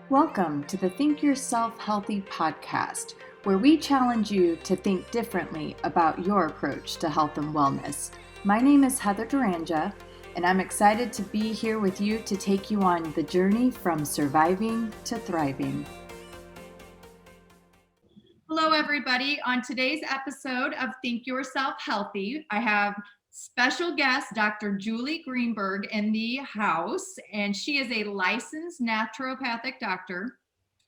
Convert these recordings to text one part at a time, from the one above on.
Welcome to the Think Yourself Healthy podcast, where we challenge you to think differently about your approach to health and wellness. My name is Heather Duranja, and I'm excited to be here with you to take you on the journey from surviving to thriving. Hello, everybody. On today's episode of Think Yourself Healthy, I have special guest, Dr. Julie Greenberg, in the house, and she is a licensed naturopathic doctor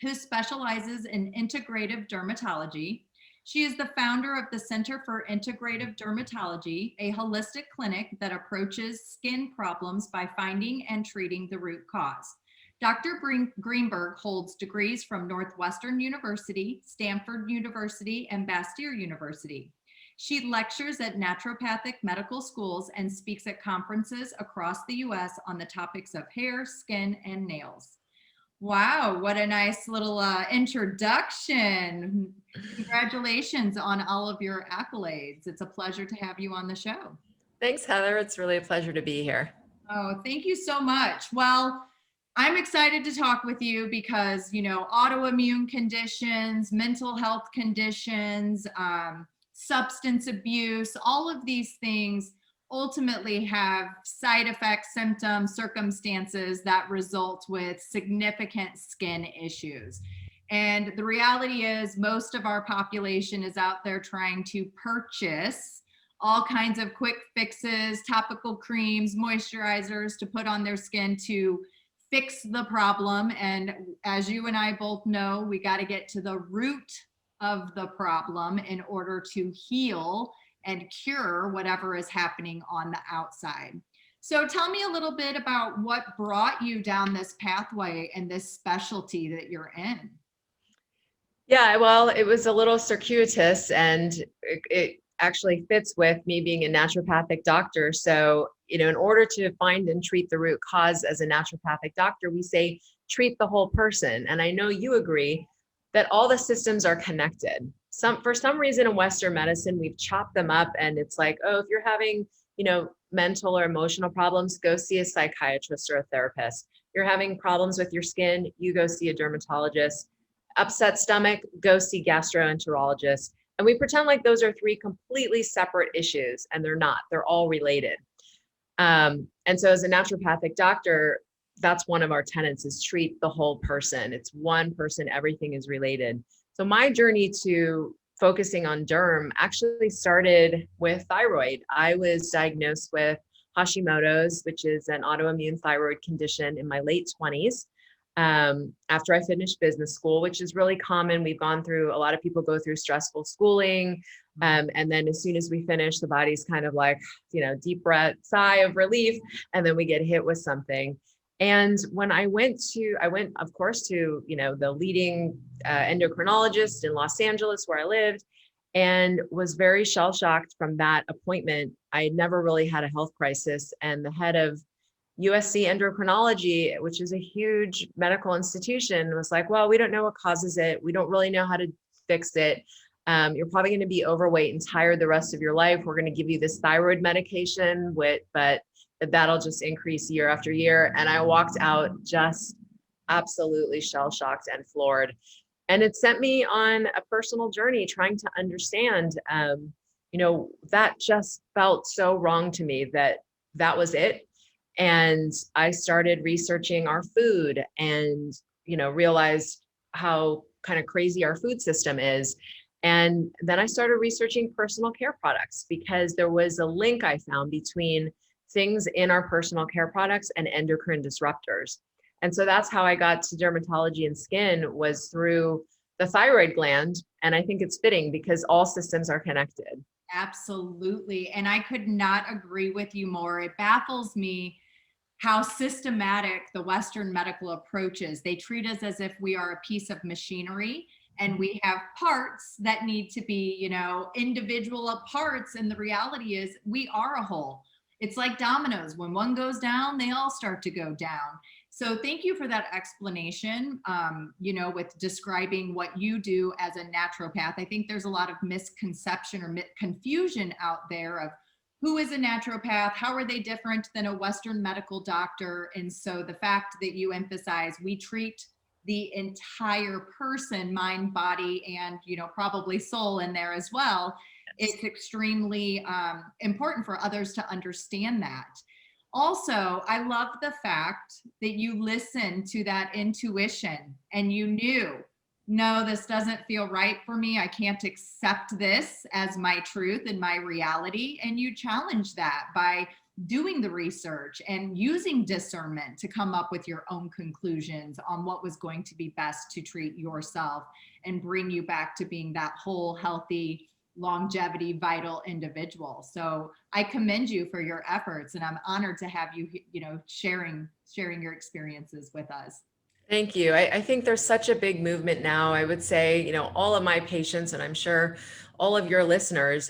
who specializes in integrative dermatology. She is the founder of the Center for Integrative Dermatology, a holistic clinic that approaches skin problems by finding and treating the root cause. Dr. Greenberg holds degrees from Northwestern University, Stanford University, and Bastyr University. She lectures at naturopathic medical schools and speaks at conferences across the U.S. on the topics of hair, skin, and nails. Wow, what a nice little introduction. Congratulations on all of your accolades. It's a pleasure to have you on the show. Thanks, Heather. It's really a pleasure to be here. Oh, thank you so much. Well, I'm excited to talk with you because, autoimmune conditions, mental health conditions, substance abuse, all of these things ultimately have side effects, symptoms, circumstances that result with significant skin issues. And the reality is most of our population is out there trying to purchase all kinds of quick fixes, topical creams, moisturizers to put on their skin to fix the problem. And as you and I both know, we got to get to the root of the problem in order to heal and cure whatever is happening on the outside. So tell me a little bit about what brought you down this pathway and this specialty that you're in. Yeah, well, it was a little circuitous, and it actually fits with me being a naturopathic doctor. So, in order to find and treat the root cause as a naturopathic doctor, we say treat the whole person. And I know you agree that all the systems are connected. For some reason in Western medicine, we've chopped them up, and it's like, oh, if you're having, mental or emotional problems, go see a psychiatrist or a therapist. You're having problems with your skin, you go see a dermatologist. Upset stomach, go see gastroenterologist. And we pretend like those are three completely separate issues, and they're not. They're all related. And so as a naturopathic doctor, that's one of our tenets, is treat the whole person. It's one person, everything is related. So my journey to focusing on derm actually started with thyroid. I was diagnosed with Hashimoto's, which is an autoimmune thyroid condition, in my late 20s. After I finished business school, which is really common. A lot of people go through stressful schooling. And then as soon as we finish, the body's kind of like, deep breath, sigh of relief. And then we get hit with something. And when I went, of course, to, the leading endocrinologist in Los Angeles, where I lived, and was very shell-shocked from that appointment. I had never really had a health crisis. And the head of USC endocrinology, which is a huge medical institution, was like, well, we don't know what causes it. We don't really know how to fix it. You're probably going to be overweight and tired the rest of your life. We're going to give you this thyroid medication, but that'll just increase year after year. And I walked out just absolutely shell-shocked and floored. And it sent me on a personal journey trying to understand, that just felt so wrong to me that was it. And I started researching our food and, realized how kind of crazy our food system is. And then I started researching personal care products, because there was a link I found between things in our personal care products and endocrine disruptors. And so that's how I got to dermatology and skin, was through the thyroid gland. And I think it's fitting because all systems are connected. Absolutely. And I could not agree with you more. It baffles me how systematic the Western medical approach is. They treat us as if we are a piece of machinery and we have parts that need to be, individual parts. And the reality is we are a whole. It's like dominoes. When one goes down, they all start to go down. So thank you for that explanation, with describing what you do as a naturopath. I think there's a lot of misconception or confusion out there of who is a naturopath, how are they different than a Western medical doctor. And so the fact that you emphasize we treat the entire person, mind, body, and, you know, probably soul in there as well, it's extremely important for others to understand that. Also, I love the fact that you listened to that intuition and you knew, no, this doesn't feel right for me. I can't accept this as my truth and my reality. And you challenge that by doing the research and using discernment to come up with your own conclusions on what was going to be best to treat yourself and bring you back to being that whole, healthy, longevity, vital individual. So I commend you for your efforts, and I'm honored to have you, you know, sharing your experiences with us. Thank you. I think there's such a big movement now. I would say, you know, all of my patients, and I'm sure all of your listeners,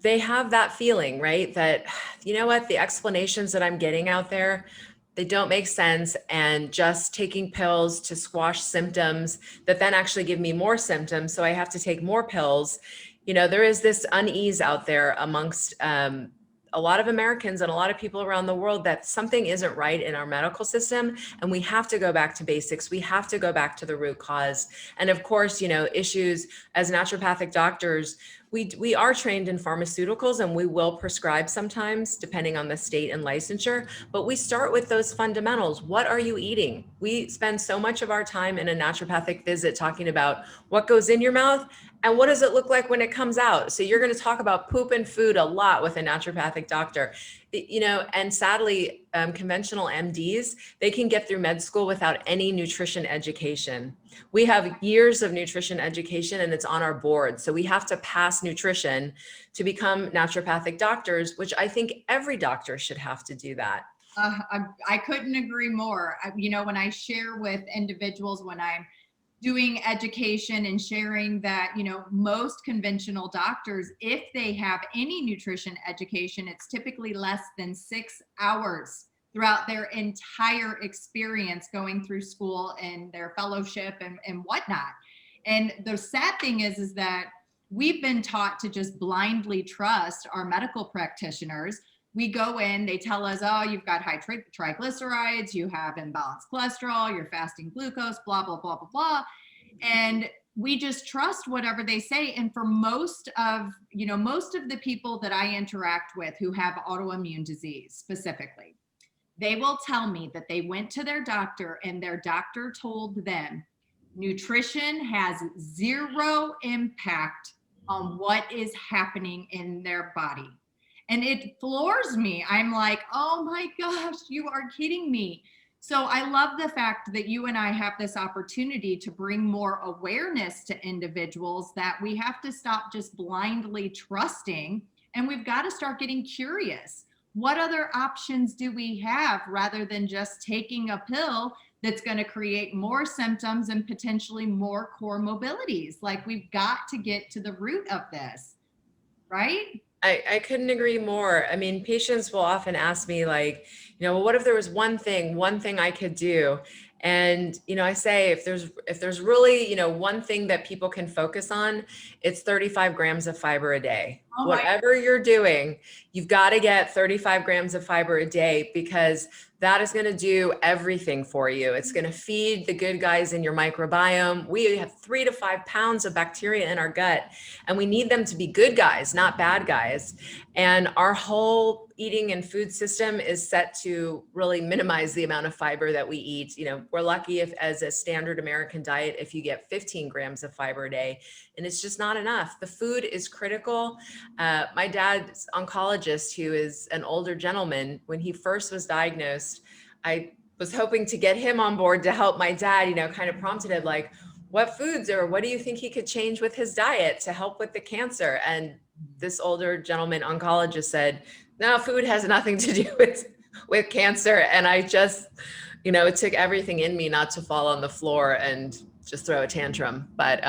they have that feeling, right? That, you know what, the explanations that I'm getting out there, they don't make sense. And just taking pills to squash symptoms that then actually give me more symptoms. So I have to take more pills. You know, there is this unease out there amongst a lot of Americans and a lot of people around the world that something isn't right in our medical system, and we have to go back to basics. We have to go back to the root cause. And of course, you know, issues as naturopathic doctors, we are trained in pharmaceuticals, and we will prescribe sometimes depending on the state and licensure, but we start with those fundamentals. What are you eating? We spend so much of our time in a naturopathic visit talking about what goes in your mouth and what does it look like when it comes out. So you're going to talk about poop and food a lot with a naturopathic doctor, you know, and sadly, conventional MDs, they can get through med school without any nutrition education. We have years of nutrition education, and it's on our board. So we have to pass nutrition to become naturopathic doctors, which I think every doctor should have to do that. I couldn't agree more. You know, when I share with individuals, when I'm doing education and sharing that, you know, most conventional doctors, if they have any nutrition education, it's typically less than 6 hours throughout their entire experience going through school and their fellowship and whatnot. And the sad thing is that we've been taught to just blindly trust our medical practitioners. We go in, they tell us, oh, you've got high triglycerides, you have imbalanced cholesterol, you're fasting glucose, blah, blah, blah, blah, blah. And we just trust whatever they say. And for most of the people that I interact with who have autoimmune disease specifically, they will tell me that they went to their doctor and their doctor told them nutrition has zero impact on what is happening in their body. And it floors me. I'm like, oh my gosh, you are kidding me. So I love the fact that you and I have this opportunity to bring more awareness to individuals that we have to stop just blindly trusting, and we've got to start getting curious. What other options do we have rather than just taking a pill that's going to create more symptoms and potentially more core mobilities? Like, we've got to get to the root of this, right? I couldn't agree more. I mean, patients will often ask me, like, you know, well, what if there was one thing I could do? And, you know, I say, if there's really, you know, one thing that people can focus on, it's 35 grams of fiber a day. Oh, whatever you're doing, you've got to get 35 grams of fiber a day, because that is going to do everything for you. It's going to feed the good guys in your microbiome. We have 3 to 5 pounds of bacteria in our gut, and we need them to be good guys, not bad guys. And our whole eating and food system is set to really minimize the amount of fiber that we eat. You know, we're lucky if, as a standard American diet, if you get 15 grams of fiber a day, and it's just not enough. The food is critical. My dad's oncologist, who is an older gentleman, when he first was diagnosed, I was hoping to get him on board to help my dad, you know, kind of prompted him, like, what foods or what do you think he could change with his diet to help with the cancer? And this older gentleman oncologist said, no, food has nothing to do with cancer. And I just, you know, it took everything in me not to fall on the floor and just throw a tantrum. But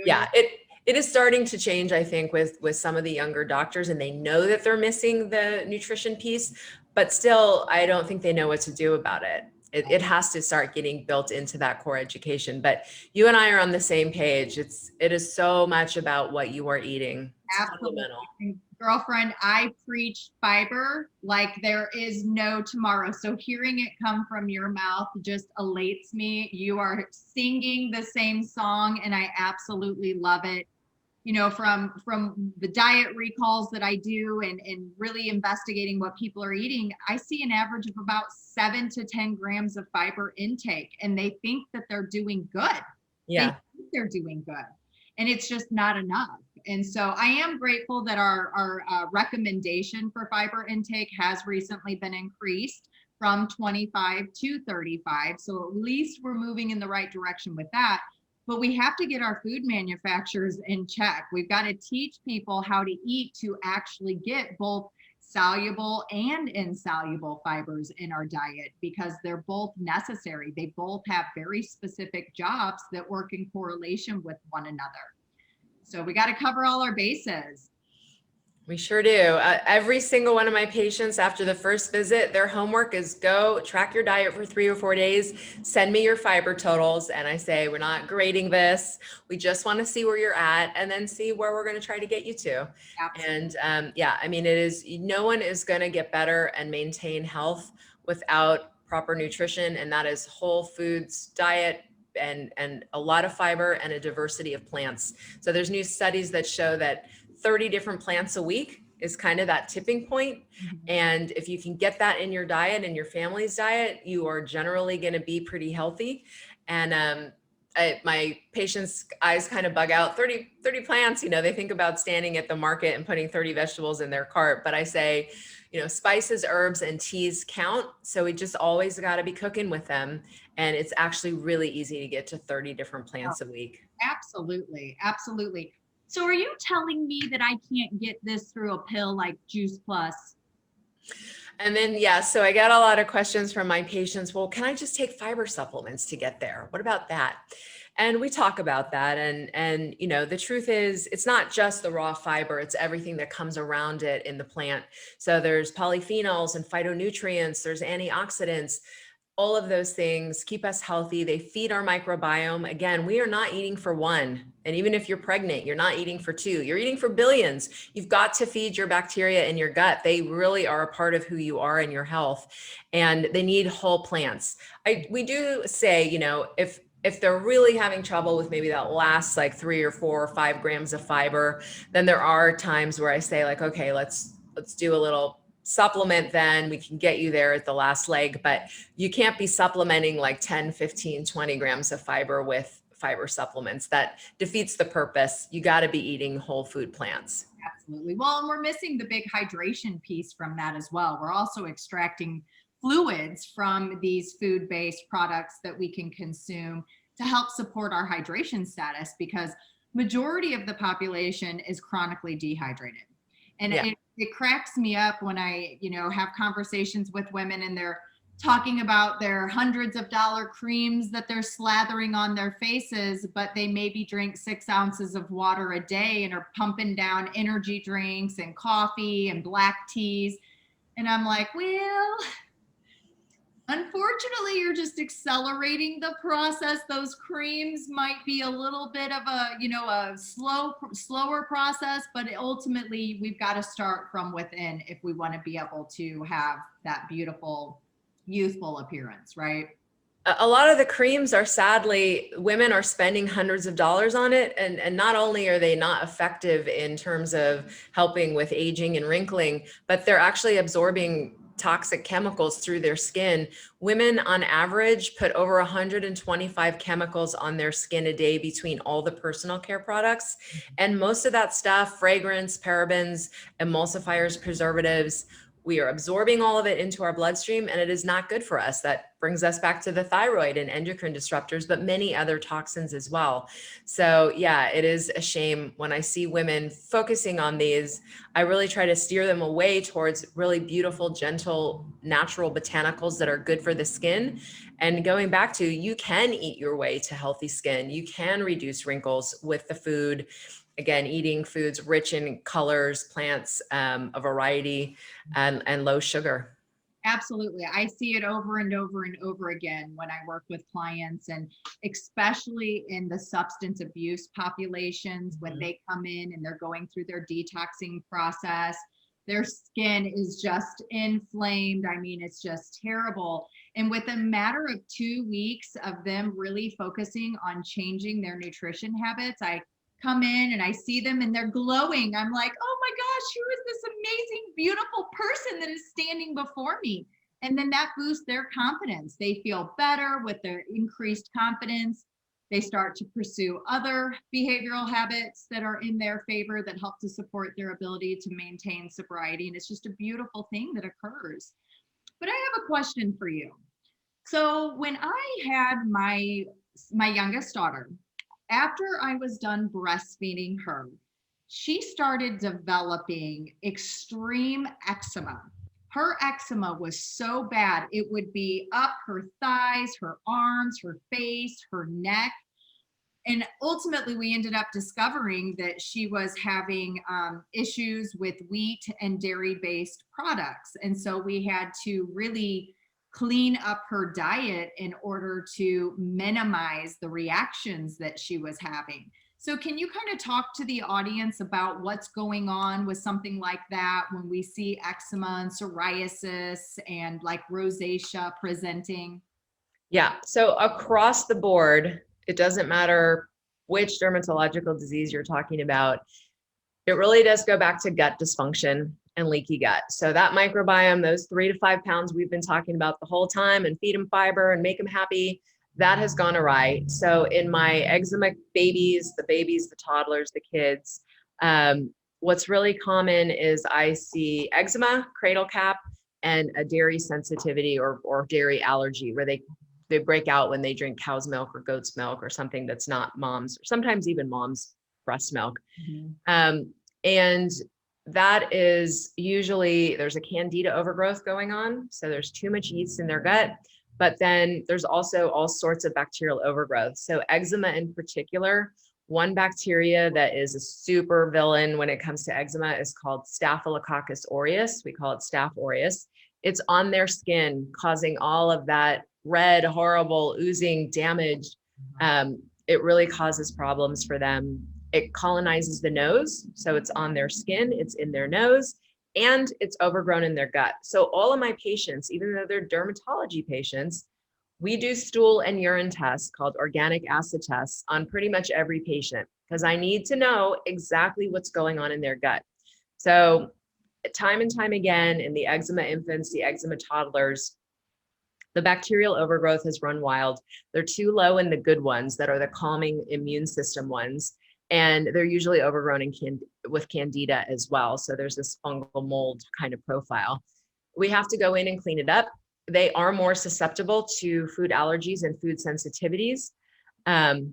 yeah, it is starting to change, I think, with some of the younger doctors, and they know that they're missing the nutrition piece, but still, I don't think they know what to do about it. it has to start getting built into that core education. But you and I are on the same page. It is so much about what you are eating. It's Absolutely. fundamental. And girlfriend, I preach fiber like there is no tomorrow. So hearing it come from your mouth just elates me. You are singing the same song, and I absolutely love it. You know, from the diet recalls that I do and really investigating what people are eating, I see an average of about 7 to 10 grams of fiber intake, and they think that they're doing good. Yeah. They think they're doing good, and it's just not enough. And so I am grateful that our recommendation for fiber intake has recently been increased from 25 to 35. So at least we're moving in the right direction with that. But we have to get our food manufacturers in check. We've got to teach people how to eat to actually get both soluble and insoluble fibers in our diet, because they're both necessary. They both have very specific jobs that work in correlation with one another. So we got to cover all our bases. We sure do. Every single one of my patients after the first visit, their homework is go track your diet for 3 or 4 days, send me your fiber totals. And I say, we're not grading this. We just want to see where you're at and then see where we're going to try to get you to. Absolutely. And yeah, I mean, no one is going to get better and maintain health without proper nutrition. And that is whole foods diet, and a lot of fiber and a diversity of plants. So there's new studies that show that 30 different plants a week is kind of that tipping point. Mm-hmm. And if you can get that in your diet and your family's diet, you are generally going to be pretty healthy. And my patients' eyes kind of bug out. 30 plants, you know, they think about standing at the market and putting 30 vegetables in their cart. But I say, you know, spices, herbs, and teas count. So we just always got to be cooking with them. And it's actually really easy to get to 30 different plants a week. Absolutely. Absolutely. So are you telling me that I can't get this through a pill like Juice Plus? And then, yeah, so I got a lot of questions from my patients. Well, can I just take fiber supplements to get there? What about that? And we talk about that. And you know, the truth is, it's not just the raw fiber, it's everything that comes around it in the plant. So there's polyphenols and phytonutrients, there's antioxidants. All of those things keep us healthy. They feed our microbiome. Again, we are not eating for one. And even if you're pregnant, you're not eating for two. You're eating for billions. You've got to feed your bacteria in your gut. They really are a part of who you are and your health. And they need whole plants. We do say, you know, if they're really having trouble with maybe that last like 3 or 4 or 5 grams of fiber, then there are times where I say like, okay, let's do a little supplement, then we can get you there at the last leg. But you can't be supplementing like 10, 15, 20 grams of fiber with fiber supplements. That defeats the purpose. You got to be eating whole food plants. Absolutely. Well, and we're missing the big hydration piece from that as well. We're also extracting fluids from these food-based products that we can consume to help support our hydration status, because majority of the population is chronically dehydrated. And yeah. It cracks me up when I, you know, have conversations with women and they're talking about their hundreds of dollar creams that they're slathering on their faces, but they maybe drink 6 ounces of water a day and are pumping down energy drinks and coffee and black teas. And I'm like, well, unfortunately, you're just accelerating the process. Those creams might be a little bit of a, you know, a slower process, but ultimately we've got to start from within if we want to be able to have that beautiful, youthful appearance, right? A lot of the creams are, sadly, women are spending hundreds of dollars on it. And not only are they not effective in terms of helping with aging and wrinkling, but they're actually absorbing toxic chemicals through their skin. Women on average put over 125 chemicals on their skin a day between all the personal care products. And most of that stuff, fragrance, parabens, emulsifiers, preservatives, we are absorbing all of it into our bloodstream, and it is not good for us. That brings us back to the thyroid and endocrine disruptors, but many other toxins as well. So yeah, it is a shame when I see women focusing on these. I really try to steer them away towards really beautiful, gentle, natural botanicals that are good for the skin. And going back to, you can eat your way to healthy skin. You can reduce wrinkles with the food. Again, eating foods rich in colors, plants, a variety, and low sugar. Absolutely. I see it over and over and over again when I work with clients, and especially in the substance abuse populations, when they come in and they're going through their detoxing process, their skin is just inflamed. I mean, it's just terrible. And with a matter of 2 weeks of them really focusing on changing their nutrition habits, I come in and I see them and they're glowing. I'm like, oh my gosh, who is this amazing, beautiful person that is standing before me? And then that boosts their confidence. They feel better with their increased confidence. They start to pursue other behavioral habits that are in their favor that help to support their ability to maintain sobriety. And it's just a beautiful thing that occurs. But I have a question for you. So when I had my youngest daughter, after I was done breastfeeding her, she started developing extreme eczema. Her eczema was so bad, it would be up her thighs, her arms, her face, her neck. And ultimately, we ended up discovering that she was having issues with wheat and dairy-based products. And so we had to really clean up her diet in order to minimize the reactions that she was having. So can you kind of talk to the audience about what's going on with something like that when we see eczema and psoriasis and like rosacea presenting? Yeah. So across the board, it doesn't matter which dermatological disease you're talking about. It really does go back to gut dysfunction and leaky gut. So that microbiome, those 3 to 5 pounds we've been talking about the whole time, and feed them fiber and make them happy, that has gone awry. So in my eczema babies, the toddlers, the kids, what's really common is I see eczema, cradle cap, and a dairy sensitivity or dairy allergy, where they break out when they drink cow's milk or goat's milk or something that's not mom's, or sometimes even mom's breast milk. And that is usually there's a candida overgrowth going on. So there's too much yeast in their gut, but then there's also all sorts of bacterial overgrowth. So eczema in particular, one bacteria that is a super villain when it comes to eczema is called Staphylococcus aureus. We call it Staph aureus. It's on their skin, causing all of that red, horrible, oozing damage. It really causes problems for them. It colonizes the nose. So it's on their skin, it's in their nose, and it's overgrown in their gut. So all of my patients, even though they're dermatology patients, we do stool and urine tests called organic acid tests on pretty much every patient, because I need to know exactly what's going on in their gut. So time and time again, in the eczema infants, the eczema toddlers, the bacterial overgrowth has run wild. They're too low in the good ones that are the calming immune system ones. And they're usually overgrown with candida as well. So there's this fungal mold kind of profile. We have to go in and clean it up. They are more susceptible to food allergies and food sensitivities.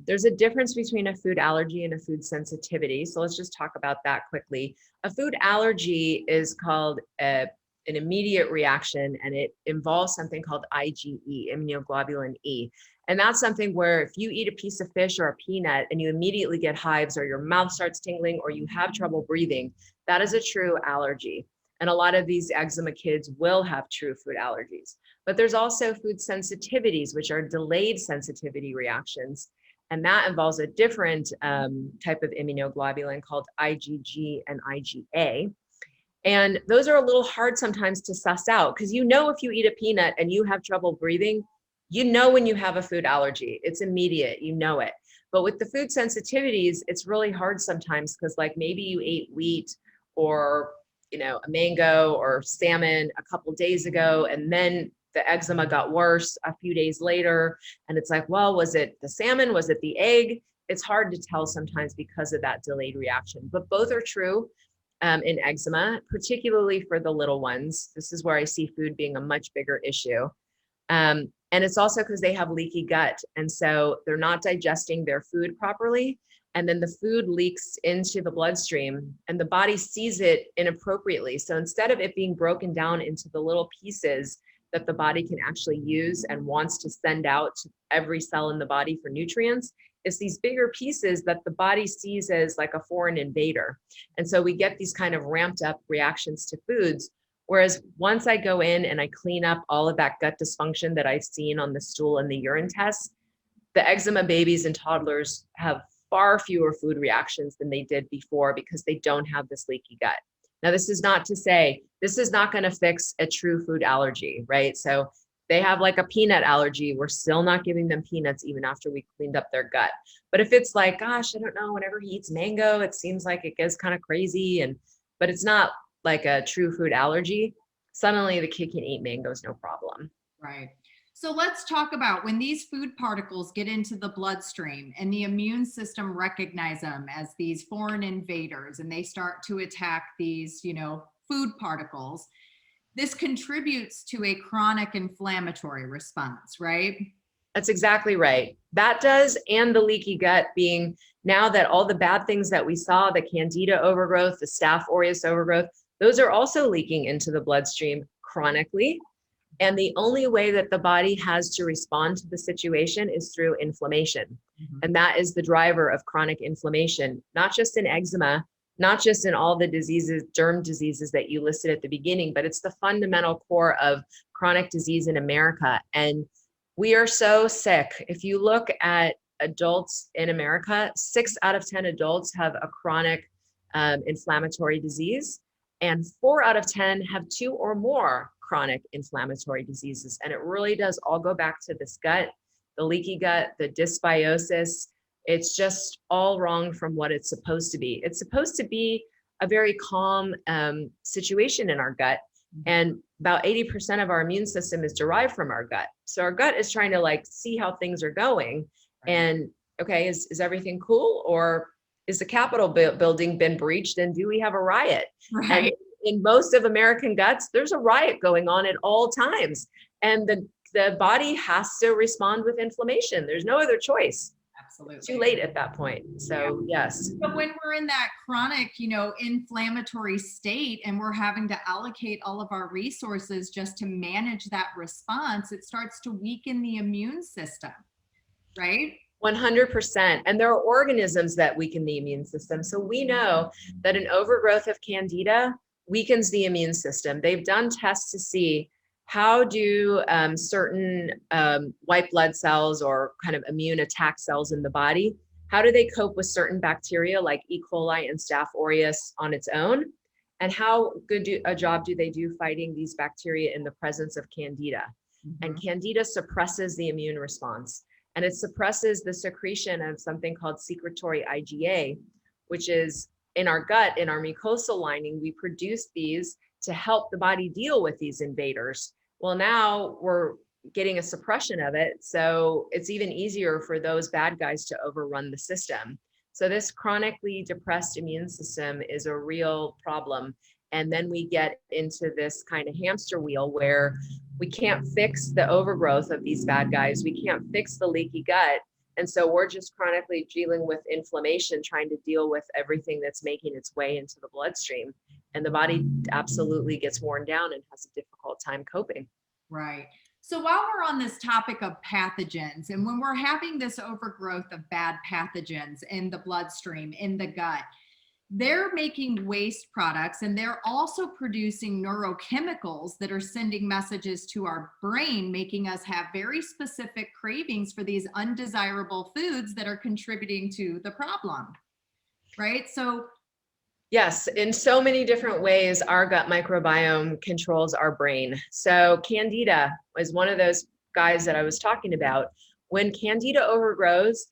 There's a difference between a food allergy and a food sensitivity. So let's just talk about that quickly. A food allergy is called an immediate reaction, and it involves something called IgE, immunoglobulin E. And that's something where if you eat a piece of fish or a peanut and you immediately get hives, or your mouth starts tingling, or you have trouble breathing, that is a true allergy. And a lot of these eczema kids will have true food allergies. But there's also food sensitivities, which are delayed sensitivity reactions. And that involves a different type of immunoglobulin called IgG and IgA. And those are a little hard sometimes to suss out, because if you eat a peanut and you have trouble breathing, when you have a food allergy. It's immediate, it. But with the food sensitivities, it's really hard sometimes, because like maybe you ate wheat or a mango or salmon a couple days ago, and then the eczema got worse a few days later. And it's like, well, was it the salmon? Was it the egg? It's hard to tell sometimes because of that delayed reaction. But both are true in eczema, particularly for the little ones. This is where I see food being a much bigger issue. And it's also because they have leaky gut. And so they're not digesting their food properly. And then the food leaks into the bloodstream and the body sees it inappropriately. So instead of it being broken down into the little pieces that the body can actually use and wants to send out to every cell in the body for nutrients, it's these bigger pieces that the body sees as like a foreign invader. And so we get these kind of ramped up reactions to foods, Whereas once I go in and I clean up all of that gut dysfunction that I've seen on the stool and the urine tests, the eczema babies and toddlers have far fewer food reactions than they did before because they don't have this leaky gut. Now, this is not to say this is not going to fix a true food allergy, right? So they have like a peanut allergy. We're still not giving them peanuts even after we cleaned up their gut. But if it's like, gosh, I don't know, whenever he eats mango, it seems like it gets kind of crazy, but it's not like a true food allergy, suddenly the kid can eat mangoes, no problem. Right. So let's talk about when these food particles get into the bloodstream and the immune system recognize them as these foreign invaders and they start to attack these, food particles. This contributes to a chronic inflammatory response, right? That's exactly right. That does, and the leaky gut being now that all the bad things that we saw, the Candida overgrowth, the Staph aureus overgrowth, those are also leaking into the bloodstream chronically. And the only way that the body has to respond to the situation is through inflammation. Mm-hmm. And that is the driver of chronic inflammation, not just in eczema, not just in all the diseases, derm diseases that you listed at the beginning, but it's the fundamental core of chronic disease in America. And we are so sick. If you look at adults in America, 6 out of 10 adults have a chronic inflammatory disease, and 4 out of 10 have 2 or more chronic inflammatory diseases. And it really does all go back to this gut, the leaky gut, the dysbiosis. It's just all wrong from what it's supposed to be. It's supposed to be a very calm situation in our gut. And about 80% of our immune system is derived from our gut. So our gut is trying to see how things are going. And okay, is everything cool? Or is the Capitol building been breached? And do we have a riot? Right. And in most of American guts, there's a riot going on at all times. And the body has to respond with inflammation. There's no other choice. Absolutely. Too late at that point. So yes. But when we're in that chronic, inflammatory state and we're having to allocate all of our resources just to manage that response, it starts to weaken the immune system, right? 100%. And there are organisms that weaken the immune system. So we know that an overgrowth of Candida weakens the immune system. They've done tests to see how do certain white blood cells or kind of immune attack cells in the body, how do they cope with certain bacteria like E. coli and Staph aureus on its own? And how good a job do they do fighting these bacteria in the presence of Candida? Mm-hmm. And Candida suppresses the immune response. And it suppresses the secretion of something called secretory IgA, which is in our gut, in our mucosal lining, we produce these to help the body deal with these invaders. Well, now we're getting a suppression of it. So it's even easier for those bad guys to overrun the system. So this chronically depressed immune system is a real problem. And then we get into this kind of hamster wheel where we can't fix the overgrowth of these bad guys. We can't fix the leaky gut. And so we're just chronically dealing with inflammation, trying to deal with everything that's making its way into the bloodstream. And the body absolutely gets worn down and has a difficult time coping. Right. So while we're on this topic of pathogens, and when we're having this overgrowth of bad pathogens in the bloodstream, in the gut, they're making waste products and they're also producing neurochemicals that are sending messages to our brain, making us have very specific cravings for these undesirable foods that are contributing to the problem, right? So yes, in so many different ways, our gut microbiome controls our brain. So Candida is one of those guys that I was talking about. When Candida overgrows,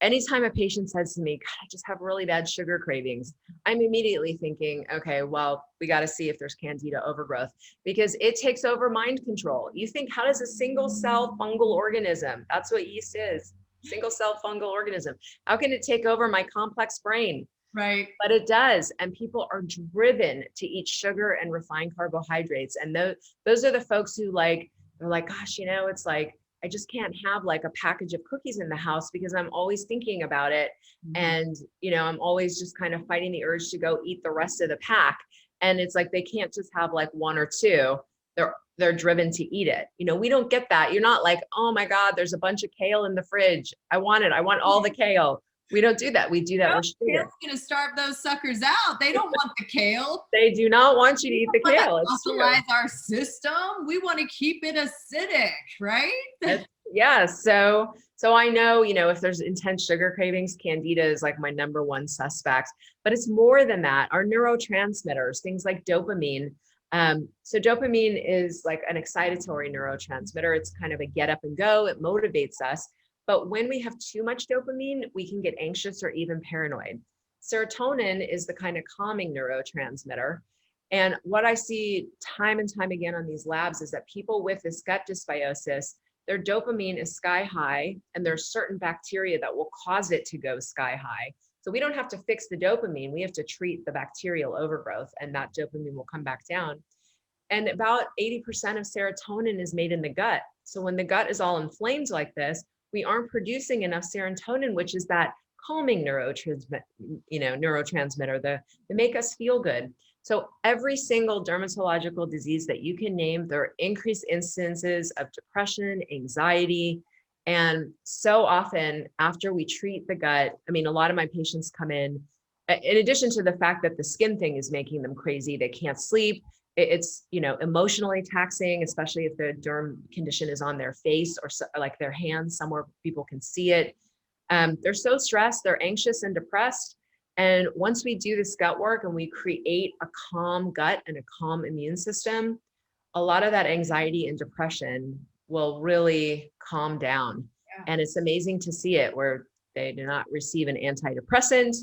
anytime a patient says to me, God, I just have really bad sugar cravings, I'm immediately thinking, okay, well, we got to see if there's Candida overgrowth because it takes over mind control. You think, how does a single cell fungal organism, that's what yeast is, single cell fungal organism, how can it take over my complex brain? Right. But it does. And people are driven to eat sugar and refined carbohydrates. And those are the folks who they're like, gosh, it's like, I just can't have like a package of cookies in the house because I'm always thinking about it. And, I'm always just kind of fighting the urge to go eat the rest of the pack. And it's like, they can't just have like 1 or 2. They're driven to eat it. We don't get that. You're not like, oh my God, there's a bunch of kale in the fridge. I want it. I want all the kale. We don't do that. We do that No, with sugar. kale's gonna starve those suckers out. They don't want the kale. They do not want you to eat the We kale. want It's to true. alkalize our system. We want to keep it acidic, right? Yeah. So I know, if there's intense sugar cravings, Candida is like my number one suspect, but it's more than that. Our neurotransmitters, things like dopamine. So dopamine is like an excitatory neurotransmitter. It's kind of a get up and go. It motivates us. But when we have too much dopamine, we can get anxious or even paranoid. Serotonin is the kind of calming neurotransmitter. And what I see time and time again on these labs is that people with this gut dysbiosis, their dopamine is sky high, and there's certain bacteria that will cause it to go sky high. So we don't have to fix the dopamine. We have to treat the bacterial overgrowth, and that dopamine will come back down. And about 80% of serotonin is made in the gut. So when the gut is all inflamed like this, we aren't producing enough serotonin, which is that calming neurotransmitter, that make us feel good. So every single dermatological disease that you can name, there are increased instances of depression, anxiety. And so often after we treat the gut, I mean, a lot of my patients come in addition to the fact that the skin thing is making them crazy, they can't sleep. It's, emotionally taxing, especially if the derm condition is on their face or like their hands, somewhere people can see it. They're so stressed, they're anxious and depressed. And once we do this gut work and we create a calm gut and a calm immune system, a lot of that anxiety and depression will really calm down. Yeah. And it's amazing to see it where they do not receive an antidepressant.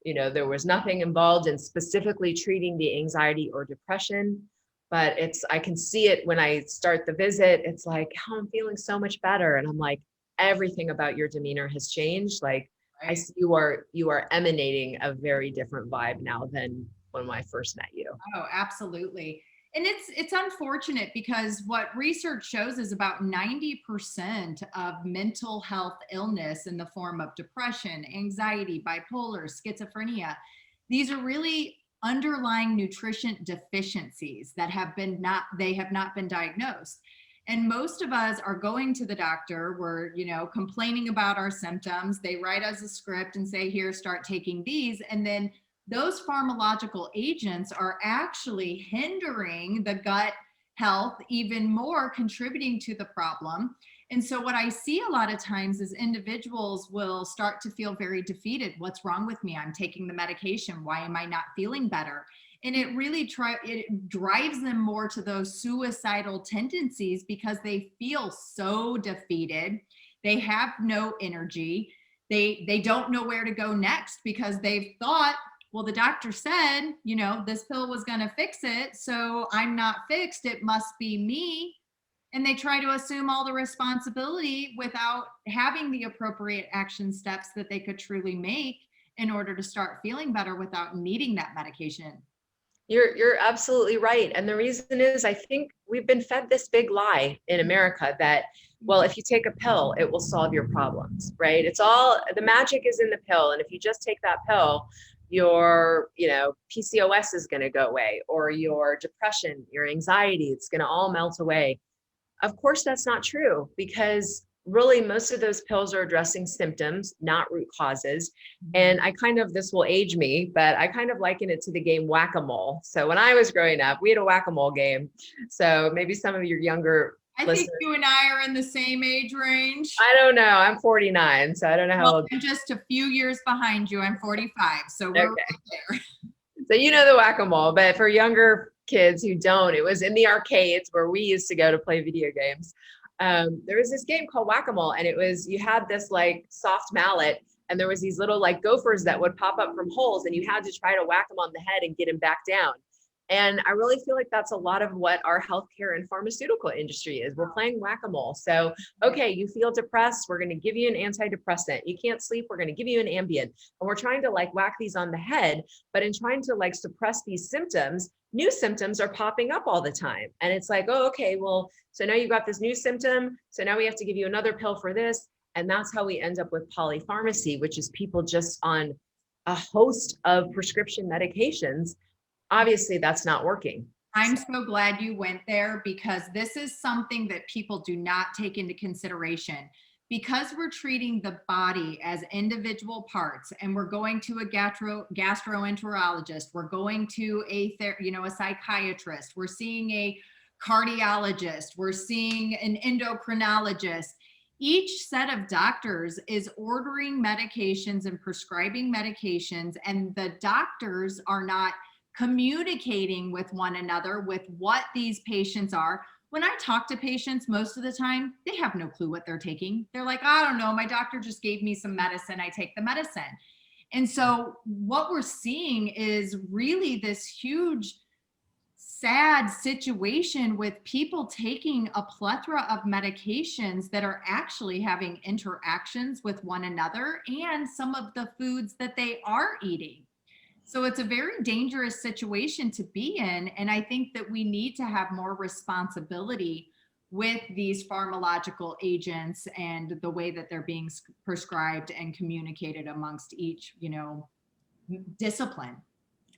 There was nothing involved in specifically treating the anxiety or depression, but I can see it when I start the visit. It's like, oh, I'm feeling so much better. And I'm like, everything about your demeanor has changed. Like, I see you are emanating a very different vibe now than when I first met you. Oh, absolutely. And it's unfortunate because what research shows is about 90% of mental health illness in the form of depression, anxiety, bipolar, schizophrenia, these are really underlying nutrition deficiencies that have not been diagnosed. And most of us are going to the doctor, we're, complaining about our symptoms. They write us a script and say, here, start taking these. And then those pharmacological agents are actually hindering the gut health even more, contributing to the problem. And so what I see a lot of times is individuals will start to feel very defeated. What's wrong with me? I'm taking the medication. Why am I not feeling better? And it really it drives them more to those suicidal tendencies because they feel so defeated. They have no energy. They don't know where to go next because they've thought, well, the doctor said, this pill was going to fix it. So I'm not fixed. It must be me. And they try to assume all the responsibility without having the appropriate action steps that they could truly make in order to start feeling better without needing that medication. You're absolutely right. And the reason is, I think we've been fed this big lie in America that, well, if you take a pill, it will solve your problems, right? It's all, the magic is in the pill. And if you just take that pill, your, PCOS is going to go away, or your depression, your anxiety, it's going to all melt away. Of course, that's not true, because really most of those pills are addressing symptoms, not root causes. And this will age me, but I kind of liken it to the game whack-a-mole. So when I was growing up, we had a whack-a-mole game. So maybe some of your younger listeners, think you and I are in the same age range. I don't know. I'm 49, so I don't know how old. I'm just a few years behind you. I'm 45, so we're right there. So the whack-a-mole, but for younger kids who don't, it was in the arcades where we used to go to play video games. There was this game called whack-a-mole, and you had this like soft mallet, and there was these little like gophers that would pop up from holes, and you had to try to whack them on the head and get them back down. And I really feel like that's a lot of what our healthcare and pharmaceutical industry is. We're playing whack-a-mole. So, okay, you feel depressed, we're going to give you an antidepressant. You can't sleep, we're going to give you an Ambien. And we're trying to like whack these on the head, but in trying to like suppress these symptoms, new symptoms are popping up all the time. And it's like, oh, okay, well, so now you've got this new symptom. So now we have to give you another pill for this. And that's how we end up with polypharmacy, which is people just on a host of prescription medications. Obviously, that's not working. I'm so glad you went there, because this is something that people do not take into consideration. because we're treating the body as individual parts, and we're going to a gastroenterologist, we're going to a psychiatrist, we're seeing a cardiologist, we're seeing an endocrinologist. Each set of doctors is ordering medications and prescribing medications, and the doctors are not communicating with one another with what these patients are. When I talk to patients, most of the time, they have no clue what they're taking. They're like, I don't know, my doctor just gave me some medicine, I take the medicine. And so what we're seeing is really this huge, sad situation with people taking a plethora of medications that are actually having interactions with one another and some of the foods that they are eating. So it's a very dangerous situation to be in. And I think that we need to have more responsibility with these pharmacological agents and the way that they're being prescribed and communicated amongst each, discipline.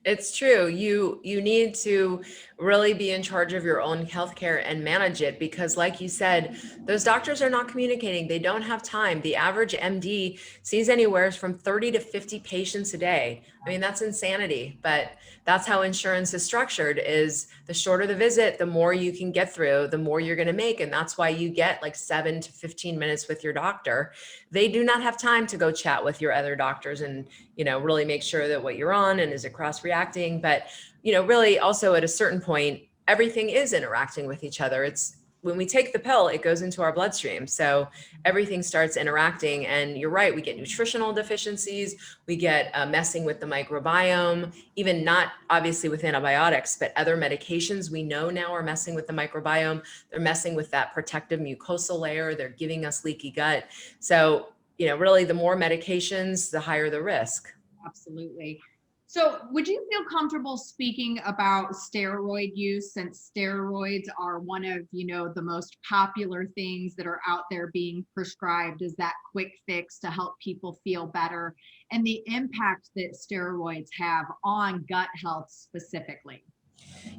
It's true. You need to really be in charge of your own healthcare and manage it, because like you said, those doctors are not communicating. They don't have time. The average MD sees anywhere from 30 to 50 patients a day. I mean, that's insanity, but that's how insurance is structured. Is the shorter the visit, the more you can get through, the more you're going to make. And that's why you get like 7 to 15 minutes with your doctor. They do not have time to go chat with your other doctors and, really make sure that what you're on and is it cross-reacting. But, really also at a certain point, everything is interacting with each other. It's when we take the pill, it goes into our bloodstream. So everything starts interacting, and you're right. We get nutritional deficiencies. We get messing with the microbiome, even not obviously with antibiotics, but other medications we know now are messing with the microbiome. They're messing with that protective mucosal layer. They're giving us leaky gut. So, really the more medications, the higher the risk. Absolutely. So would you feel comfortable speaking about steroid use, since steroids are one of, the most popular things that are out there being prescribed as that quick fix to help people feel better, and the impact that steroids have on gut health specifically?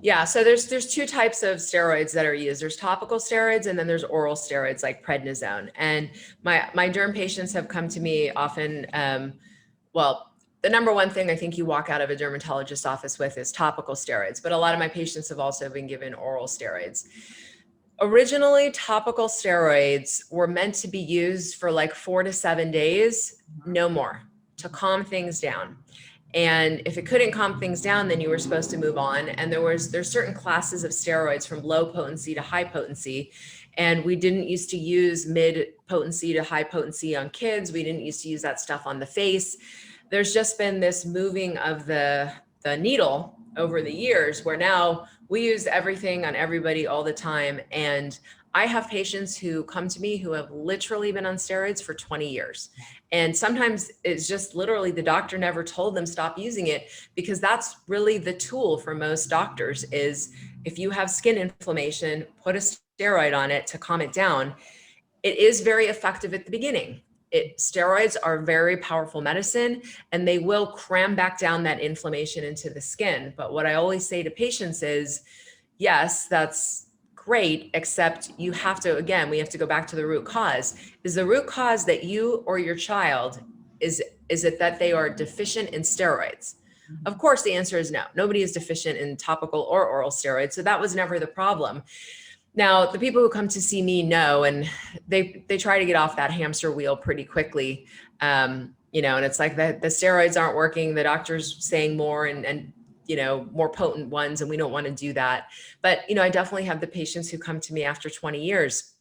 Yeah, so there's two types of steroids that are used. There's topical steroids, and then there's oral steroids like prednisone. And my derm patients have come to me often. The number one thing I think you walk out of a dermatologist's office with is topical steroids, but a lot of my patients have also been given oral steroids. Originally, topical steroids were meant to be used for like 4 to 7 days, no more, to calm things down. And if it couldn't calm things down, then you were supposed to move on. And there's certain classes of steroids from low potency to high potency. And we didn't used to use mid potency to high potency on kids. We didn't used to use that stuff on the face. There's just been this moving of the needle over the years, where now we use everything on everybody all the time. And I have patients who come to me who have literally been on steroids for 20 years. And sometimes it's just literally the doctor never told them stop using it, because that's really the tool for most doctors is if you have skin inflammation, put a steroid on it to calm it down. It is very effective at the beginning. Steroids are very powerful medicine, and they will cram back down that inflammation into the skin. But what I always say to patients is, yes, that's great, except you have to, again, we have to go back to the root cause. Is the root cause that you or your child, is it that they are deficient in steroids? Of course, the answer is no. Nobody is deficient in topical or oral steroids. So that was never the problem. Now, the people who come to see me know, and they try to get off that hamster wheel pretty quickly. And it's like the steroids aren't working. The doctor's saying more and more potent ones, and we don't want to do that. But, I definitely have the patients who come to me after 20 years.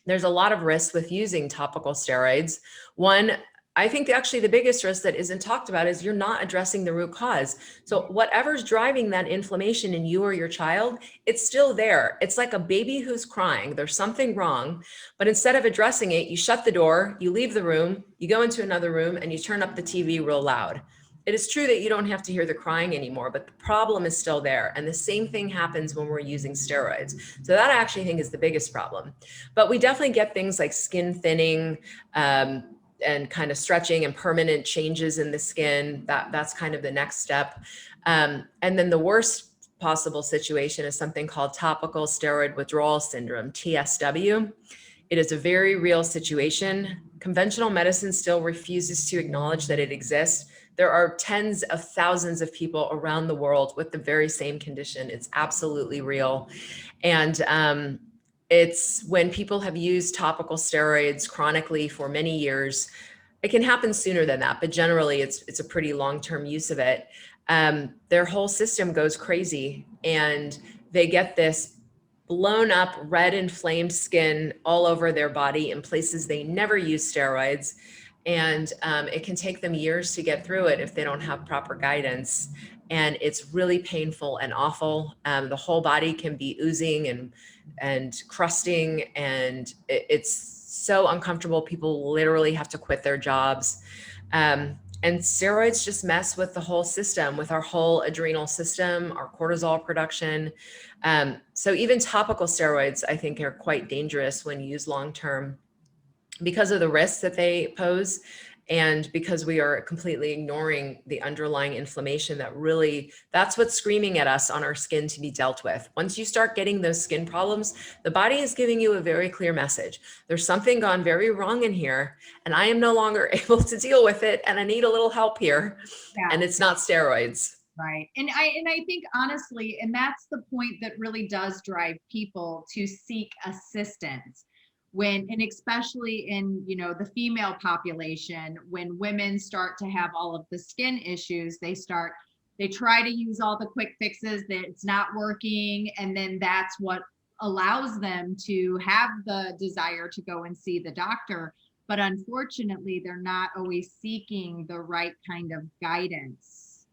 There's a lot of risks with using topical steroids. One, I think actually the biggest risk that isn't talked about is you're not addressing the root cause. So whatever's driving that inflammation in you or your child, it's still there. It's like a baby who's crying. There's something wrong, but instead of addressing it, you shut the door, you leave the room, you go into another room, and you turn up the TV real loud. It is true that you don't have to hear the crying anymore, but the problem is still there. And the same thing happens when we're using steroids. So that I actually think is the biggest problem. But we definitely get things like skin thinning, and kind of stretching and permanent changes in the skin. That's kind of the next step. And then the worst possible situation is something called topical steroid withdrawal syndrome, TSW. It is a very real situation. Conventional medicine still refuses to acknowledge that it exists. There are tens of thousands of people around the world with the very same condition. It's absolutely real. And it's when people have used topical steroids chronically for many years. It can happen sooner than that, but generally it's a pretty long-term use of it. Their whole system goes crazy and they get this blown up red inflamed skin all over their body in places they never use steroids. And it can take them years to get through it if they don't have proper guidance. And it's really painful and awful. The whole body can be oozing and crusting, and it's so uncomfortable. People literally have to quit their jobs. And steroids just mess with the whole system, with our whole adrenal system, our cortisol production. So even topical steroids, I think, are quite dangerous when used long-term because of the risks that they pose and because we are completely ignoring the underlying inflammation that's what's screaming at us on our skin to be dealt with. Once you start getting those skin problems, the body is giving you a very clear message. There's something gone very wrong in here and I am no longer able to deal with it and I need a little help here. Yeah. And it's not steroids. Right. And I think honestly, and that's the point that really does drive people to seek assistance and especially in, the female population, when women start to have all of the skin issues, they try to use all the quick fixes that it's not working. And then that's what allows them to have the desire to go and see the doctor. But unfortunately, they're not always seeking the right kind of guidance.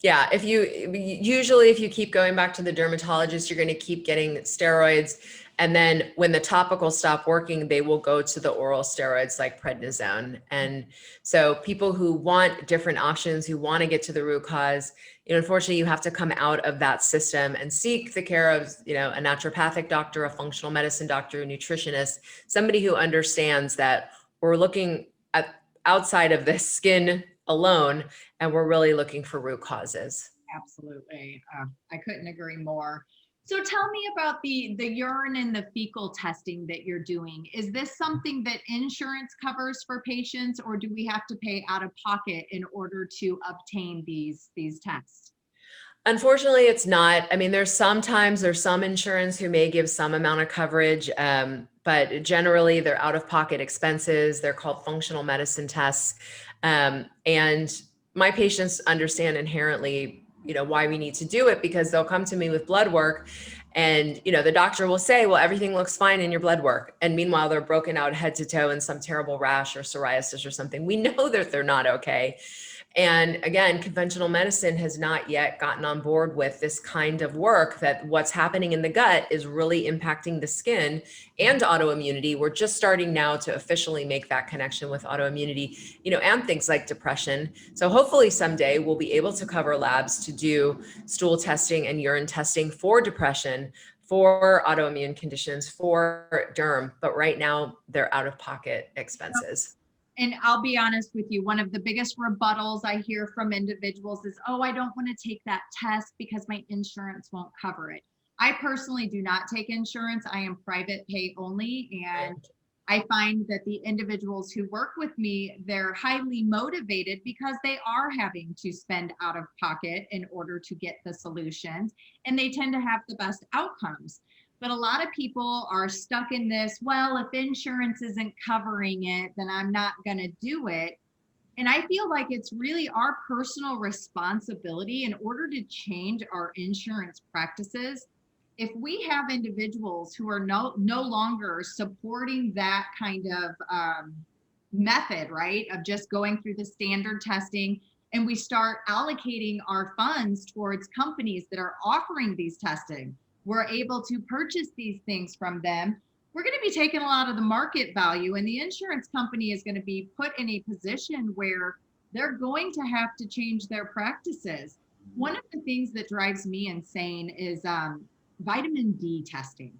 Yeah, if you keep going back to the dermatologist, you're going to keep getting steroids. And then when the topicals stop working, they will go to the oral steroids like prednisone. And so people who want different options, who want to get to the root cause, unfortunately, you have to come out of that system and seek the care of, a naturopathic doctor, a functional medicine doctor, a nutritionist, somebody who understands that we're looking at outside of the skin alone, and we're really looking for root causes. Absolutely. I couldn't agree more. So tell me about the urine and the fecal testing that you're doing. Is this something that insurance covers for patients, or do we have to pay out of pocket in order to obtain these tests? Unfortunately, it's not. I mean, there's some insurance who may give some amount of coverage, but generally they're out-of-pocket expenses. They're called functional medicine tests. And my patients understand inherently, why we need to do it, because they'll come to me with blood work and, the doctor will say, well, everything looks fine in your blood work. And meanwhile, they're broken out head to toe in some terrible rash or psoriasis or something. We know that they're not okay. And again, conventional medicine has not yet gotten on board with this kind of work, that what's happening in the gut is really impacting the skin and autoimmunity. We're just starting now to officially make that connection with autoimmunity, and things like depression. So hopefully someday we'll be able to cover labs to do stool testing and urine testing for depression, for autoimmune conditions, for derm. But right now they're out of pocket expenses. And I'll be honest with you, one of the biggest rebuttals I hear from individuals is, oh, I don't want to take that test because my insurance won't cover it. I personally do not take insurance. I am private pay only. And I find that the individuals who work with me, they're highly motivated because they are having to spend out of pocket in order to get the solutions. And they tend to have the best outcomes. But a lot of people are stuck in this, well, if insurance isn't covering it, then I'm not going to do it. And I feel like it's really our personal responsibility in order to change our insurance practices. If we have individuals who are no longer supporting that kind of method, right, of just going through the standard testing, and we start allocating our funds towards companies that are offering these testing, we're able to purchase these things from them, we're going to be taking a lot of the market value, and the insurance company is going to be put in a position where they're going to have to change their practices. One of the things that drives me insane is vitamin D testing.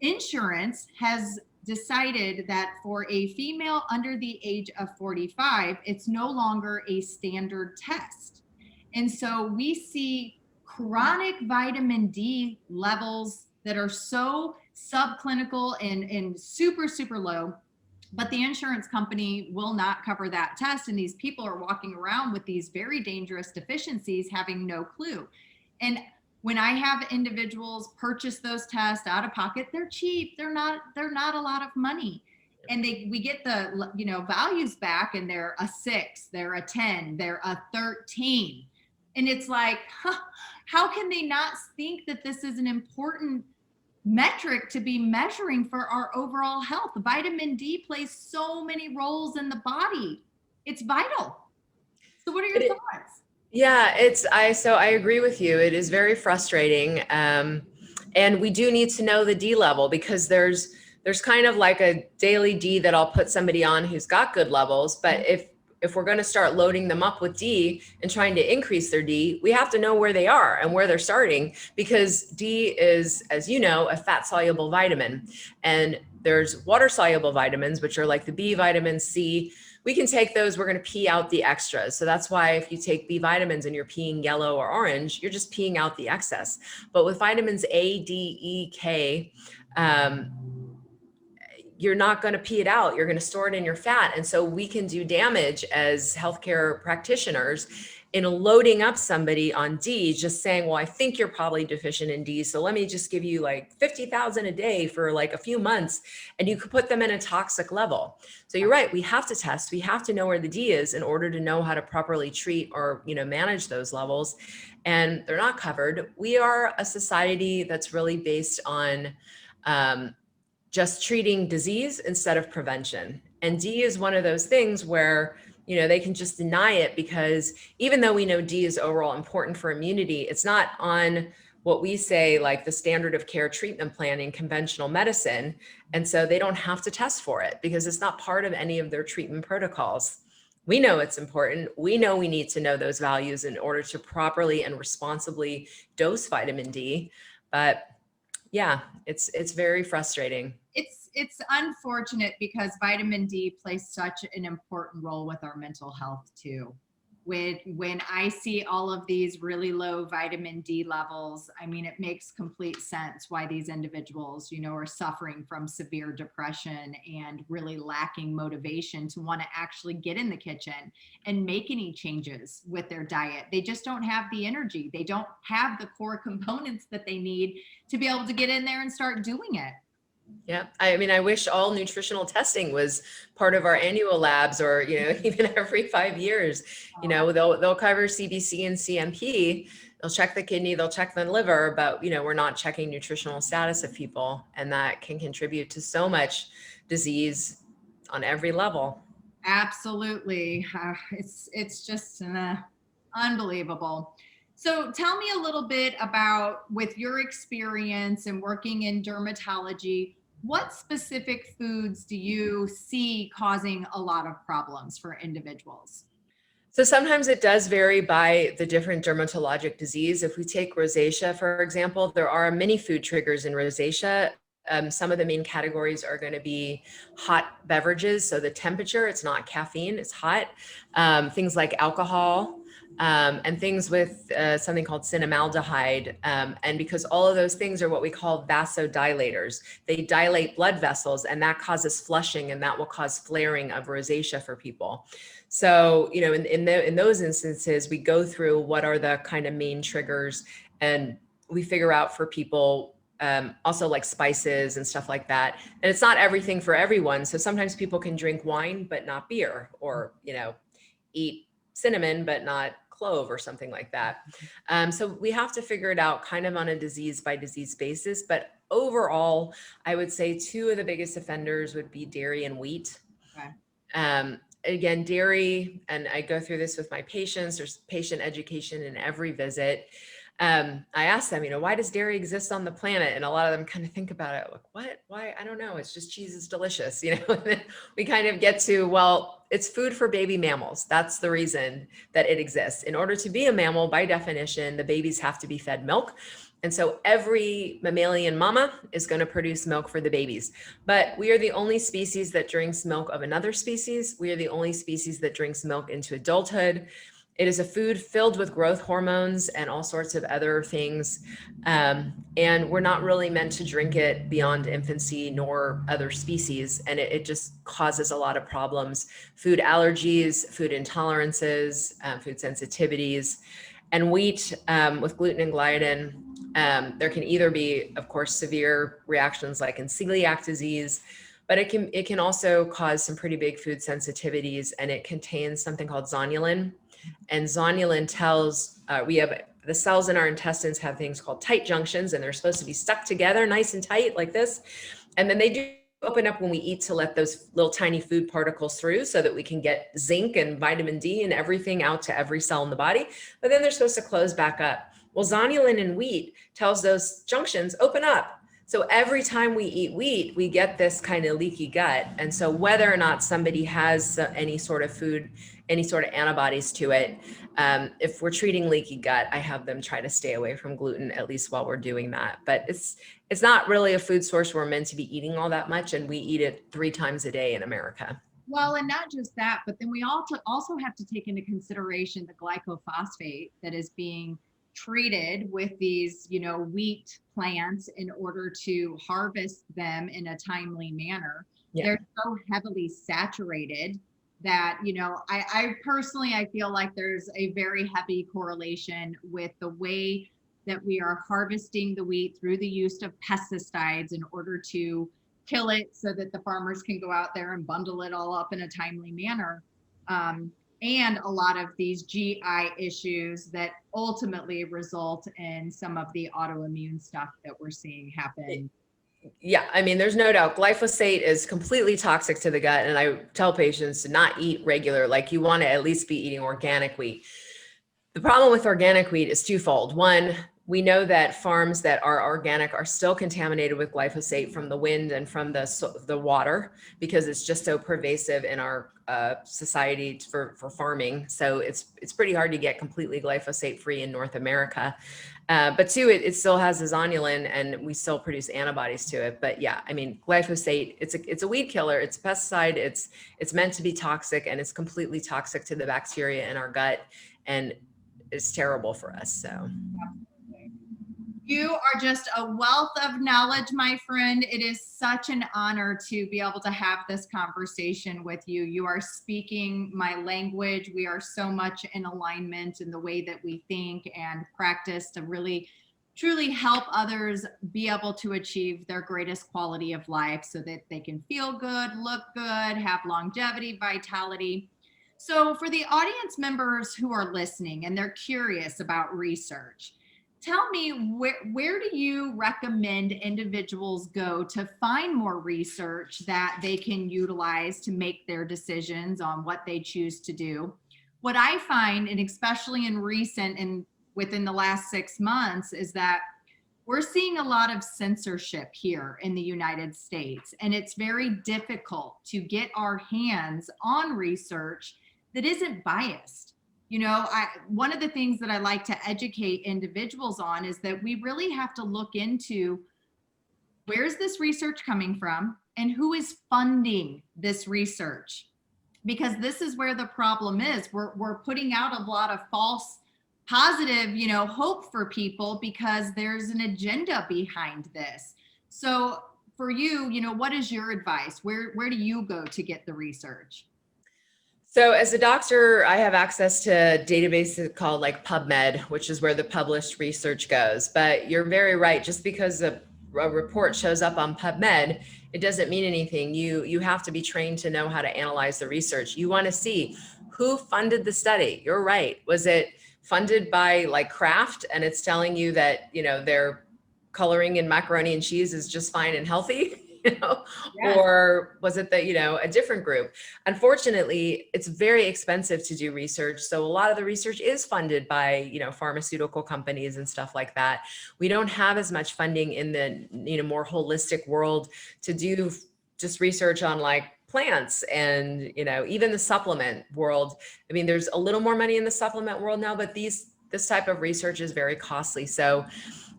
Insurance has decided that for a female under the age of 45, it's no longer a standard test. And so we see chronic vitamin D levels that are so subclinical and super, super low, but the insurance company will not cover that test. And these people are walking around with these very dangerous deficiencies, having no clue. And when I have individuals purchase those tests out of pocket, they're cheap. They're not a lot of money. And we get the, values back, and they're a 6, they're a 10, they're a 13. And it's like, how can they not think that this is an important metric to be measuring for our overall health? Vitamin D plays so many roles in the body. It's vital. So what are your thoughts? Yeah, I agree with you. It is very frustrating. And we do need to know the D level, because there's kind of like a daily D that I'll put somebody on who's got good levels. But if we're going to start loading them up with D and trying to increase their D, we have to know where they are and where they're starting, because D is, as you know, a fat soluble vitamin. And there's water soluble vitamins, which are like the B vitamins, C. We can take those, we're going to pee out the extras. So that's why if you take B vitamins and you're peeing yellow or orange, you're just peeing out the excess. But with vitamins A, D, E, K, you're not going to pee it out. You're going to store it in your fat. And so we can do damage as healthcare practitioners in loading up somebody on D, just saying, well, I think you're probably deficient in D, so let me just give you like 50,000 a day for like a few months, and you could put them in a toxic level. So you're right. We have to test. We have to know where the D is in order to know how to properly treat or, manage those levels. And they're not covered. We are a society that's really based on, just treating disease instead of prevention. And D is one of those things where, they can just deny it, because even though we know D is overall important for immunity, it's not on what we say, like the standard of care treatment plan in conventional medicine. And so they don't have to test for it because it's not part of any of their treatment protocols. We know it's important. We know we need to know those values in order to properly and responsibly dose vitamin D. But yeah, it's very frustrating. It's unfortunate because vitamin D plays such an important role with our mental health too. When I see all of these really low vitamin D levels, I mean, it makes complete sense why these individuals, are suffering from severe depression and really lacking motivation to want to actually get in the kitchen and make any changes with their diet. They just don't have the energy. They don't have the core components that they need to be able to get in there and start doing it. Yeah. I mean, I wish all nutritional testing was part of our annual labs, or, even every 5 years, they'll cover CBC and CMP. They'll check the kidney, they'll check the liver, but, we're not checking nutritional status of people. And that can contribute to so much disease on every level. Absolutely. It's just unbelievable. So tell me a little bit about, with your experience and working in dermatology, what specific foods do you see causing a lot of problems for individuals? So sometimes it does vary by the different dermatologic disease. If we take rosacea, for example, there are many food triggers in rosacea. Some of the main categories are going to be hot beverages. So the temperature, it's not caffeine, it's hot. Things like alcohol, and things with something called cinnamaldehyde. And because all of those things are what we call vasodilators, they dilate blood vessels, and that causes flushing, and that will cause flaring of rosacea for people. So, in those instances, we go through what are the kind of main triggers, and we figure out for people, also like spices and stuff like that. And it's not everything for everyone. So sometimes people can drink wine, but not beer, or, eat cinnamon, but not clove or something like that. So we have to figure it out kind of on a disease by disease basis. But overall, I would say 2 of the biggest offenders would be dairy and wheat. Okay. Again, dairy, and I go through this with my patients, there's patient education in every visit. I ask them, why does dairy exist on the planet? And a lot of them kind of think about it, like, what, why? I don't know. It's just cheese is delicious. And then we kind of get to, well, it's food for baby mammals. That's the reason that it exists. In order to be a mammal, by definition, the babies have to be fed milk. And so every mammalian mama is going to produce milk for the babies. But we are the only species that drinks milk of another species. We are the only species that drinks milk into adulthood. It is a food filled with growth hormones and all sorts of other things. And we're not really meant to drink it beyond infancy nor other species. And it just causes a lot of problems: food allergies, food intolerances, food sensitivities. And wheat with gluten and gliadin, there can either be, of course, severe reactions like in celiac disease, but it can also cause some pretty big food sensitivities. And it contains something called zonulin. And zonulin tells, we have the cells in our intestines have things called tight junctions, and they're supposed to be stuck together nice and tight like this. And then they do open up when we eat to let those little tiny food particles through so that we can get zinc and vitamin D and everything out to every cell in the body. But then they're supposed to close back up. Well, zonulin in wheat tells those junctions open up. So every time we eat wheat, we get this kind of leaky gut. And so whether or not somebody has any sort of food, any sort of antibodies to it, if we're treating leaky gut, I have them try to stay away from gluten, at least while we're doing that. But it's not really a food source we're meant to be eating all that much, and we eat it 3 times a day in America. Well, and not just that, but then we also have to take into consideration the glyphosate that is being treated with these, wheat plants in order to harvest them in a timely manner. Yeah. They're so heavily saturated that, I personally, I feel like there's a very heavy correlation with the way that we are harvesting the wheat through the use of pesticides in order to kill it so that the farmers can go out there and bundle it all up in a timely manner. And a lot of these GI issues that ultimately result in some of the autoimmune stuff that we're seeing happen. Yeah, I mean, there's no doubt glyphosate is completely toxic to the gut. And I tell patients to not eat regular, like you want to at least be eating organic wheat. The problem with organic wheat is twofold. One, we know that farms that are organic are still contaminated with glyphosate from the wind and from the water, because it's just so pervasive in our society for farming. So it's pretty hard to get completely glyphosate free in North America. But two, it still has the zonulin, and we still produce antibodies to it. But yeah, I mean, glyphosate, it's a weed killer. It's a pesticide. It's meant to be toxic, and it's completely toxic to the bacteria in our gut, and it's terrible for us. So. You are just a wealth of knowledge, my friend. It is such an honor to be able to have this conversation with you. You are speaking my language. We are so much in alignment in the way that we think and practice to really, truly help others be able to achieve their greatest quality of life so that they can feel good, look good, have longevity, vitality. So for the audience members who are listening and they're curious about research, tell me, where do you recommend individuals go to find more research that they can utilize to make their decisions on what they choose to do? What I find, and especially in recent and within the last 6 months, is that we're seeing a lot of censorship here in the United States, and it's very difficult to get our hands on research that isn't biased. One of the things that I like to educate individuals on is that we really have to look into where's this research coming from and who is funding this research, because this is where the problem is. We're putting out a lot of false positive, hope for people because there's an agenda behind this. So for you, what is your advice? Where do you go to get the research? So as a doctor, I have access to databases called like PubMed, which is where the published research goes. But you're very right. Just because a report shows up on PubMed, it doesn't mean anything. You have to be trained to know how to analyze the research. You want to see who funded the study. You're right. Was it funded by like Kraft, and it's telling you that, their coloring in macaroni and cheese is just fine and healthy? Yes. Or was it that, a different group? Unfortunately, it's very expensive to do research. So a lot of the research is funded by, pharmaceutical companies and stuff like that. We don't have as much funding in the, more holistic world to do just research on like plants and, even the supplement world. I mean, there's a little more money in the supplement world now, but this type of research is very costly. So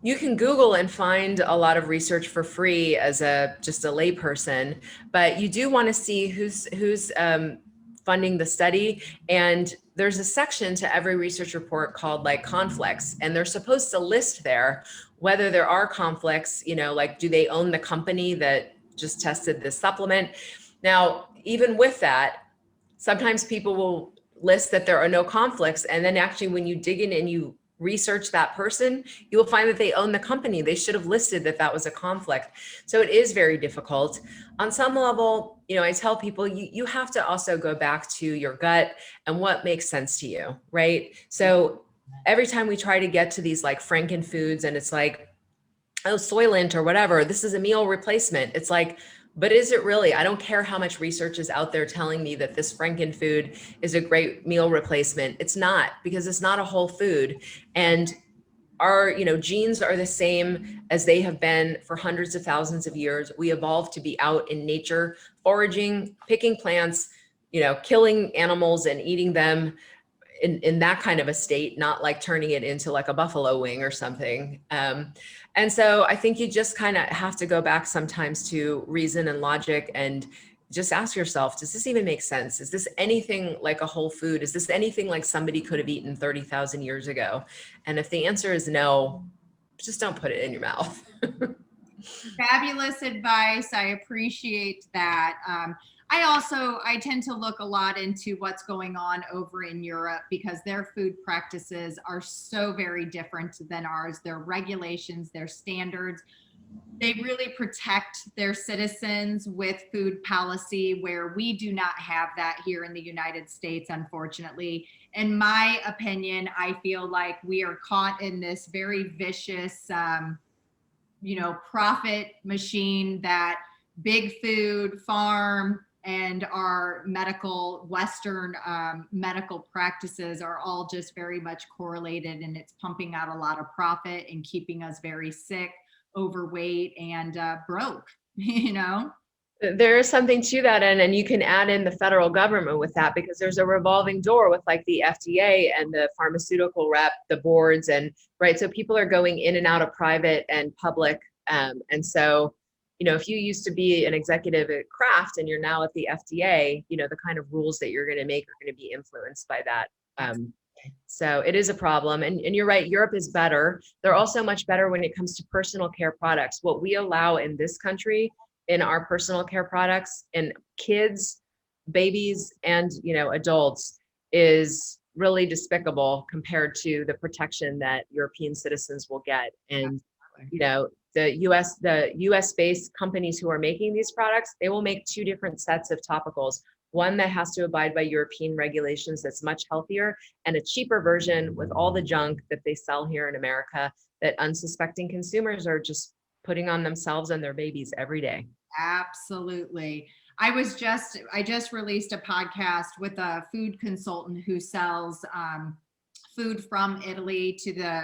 you can Google and find a lot of research for free as just a layperson, but you do want to see who's funding the study, and there's a section to every research report called like conflicts, and they're supposed to list there whether there are conflicts, like do they own the company that just tested this supplement? Now, even with that, sometimes people will list that there are no conflicts, and then actually when you dig in and you research that person, you will find that they own the company. They should have listed that that was a conflict. So it is very difficult. On some level, I tell people you have to also go back to your gut and what makes sense to you, right? So every time we try to get to these like Franken foods and it's like, oh, Soylent or whatever, this is a meal replacement. It's like, but is it really? I don't care how much research is out there telling me that this Franken food is a great meal replacement. It's not, because it's not a whole food. And our, genes are the same as they have been for hundreds of thousands of years. We evolved to be out in nature, foraging, picking plants, killing animals and eating them in that kind of a state, not like turning it into like a buffalo wing or something. And so I think you just kind of have to go back sometimes to reason and logic and just ask yourself, does this even make sense? Is this anything like a whole food? Is this anything like somebody could have eaten 30,000 years ago? And if the answer is no, just don't put it in your mouth. Fabulous advice. I appreciate that. I tend to look a lot into what's going on over in Europe because their food practices are so very different than ours. Their regulations, their standards, they really protect their citizens with food policy, where we do not have that here in the United States, unfortunately. In my opinion, I feel like we are caught in this very vicious, profit machine that big food, farm, and our Western medical practices are all just very much correlated, and it's pumping out a lot of profit and keeping us very sick, overweight, and broke, There is something to that end, and you can add in the federal government with that, because there's a revolving door with like the FDA and the pharmaceutical rep, the boards, and right. So people are going in and out of private and public. And so, if you used to be an executive at Kraft and you're now at the FDA, the kind of rules that you're going to make are going to be influenced by that. So it is a problem. And you're right, Europe is better. They're also much better when it comes to personal care products. What we allow in this country in our personal care products and kids, babies, and adults is really despicable compared to the protection that European citizens will get. And the US based companies who are making these products, they will make two different sets of topicals. One that has to abide by European regulations that's much healthier, and a cheaper version with all the junk that they sell here in America that unsuspecting consumers are just putting on themselves and their babies every day. Absolutely. I just released a podcast with a food consultant who sells food from Italy to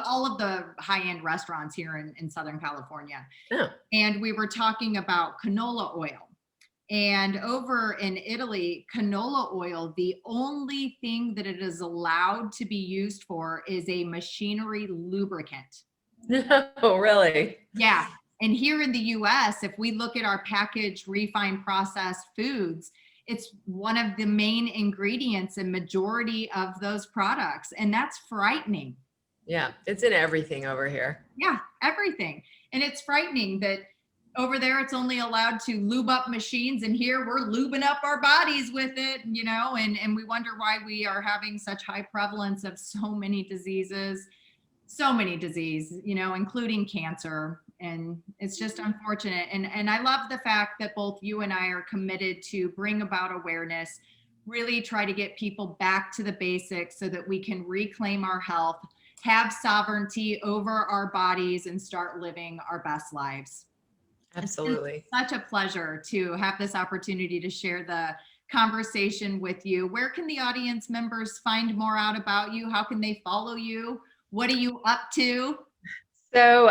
all of the high-end restaurants here in Southern California. Oh. And we were talking about canola oil. And over in Italy, canola oil, the only thing that it is allowed to be used for is a machinery lubricant. Oh, really? Yeah. And here in the US, if we look at our packaged, refined, processed foods, it's one of the main ingredients in majority of those products. And that's frightening. Yeah, it's in everything over here. Yeah, everything. And it's frightening that over there it's only allowed to lube up machines, and here we're lubing up our bodies with it, and we wonder why we are having such high prevalence of so many diseases, including cancer. And it's just unfortunate. And I love the fact that both you and I are committed to bring about awareness, really try to get people back to the basics so that we can reclaim our health, have sovereignty over our bodies, and start living our best lives. Absolutely. It's such a pleasure to have this opportunity to share the conversation with you. Where can the audience members find more out about you? How can they follow you? What are you up to? So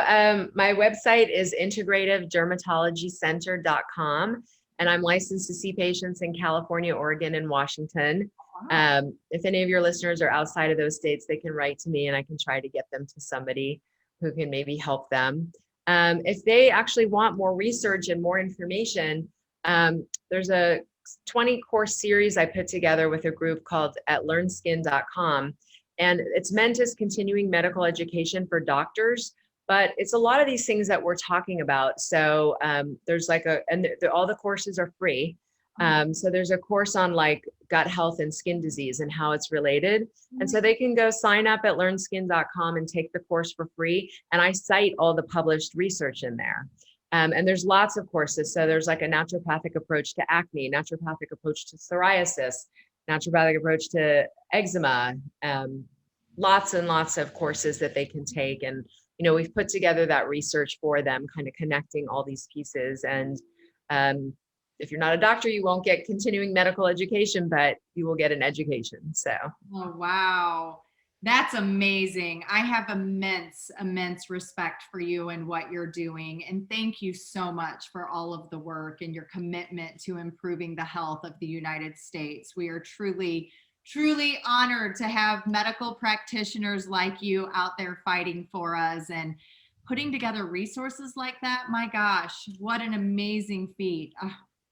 my website is integrativedermatologycenter.com, and I'm licensed to see patients in California, Oregon, and Washington. Wow. If any of your listeners are outside of those states, they can write to me and I can try to get them to somebody who can maybe help them. If they actually want more research and more information, there's a 20 course series I put together with a group called at learnskin.com. And it's meant as continuing medical education for doctors, but it's a lot of these things that we're talking about. So there's like all the courses are free. So there's a course on like gut health and skin disease and how it's related. And so they can go sign up at learnskin.com and take the course for free. And I cite all the published research in there. And there's lots of courses. So there's like a naturopathic approach to acne, naturopathic approach to psoriasis, naturopathic approach to eczema, lots and lots of courses that they can take. And, we've put together that research for them, kind of connecting all these pieces. And if you're not a doctor, you won't get continuing medical education, but you will get an education. So. Oh, wow. That's amazing. I have immense respect for you and what you're doing. And thank you so much for all of the work and your commitment to improving the health of the United States. We are truly honored to have medical practitioners like you out there fighting for us and putting together resources like that. My gosh, what an amazing feat.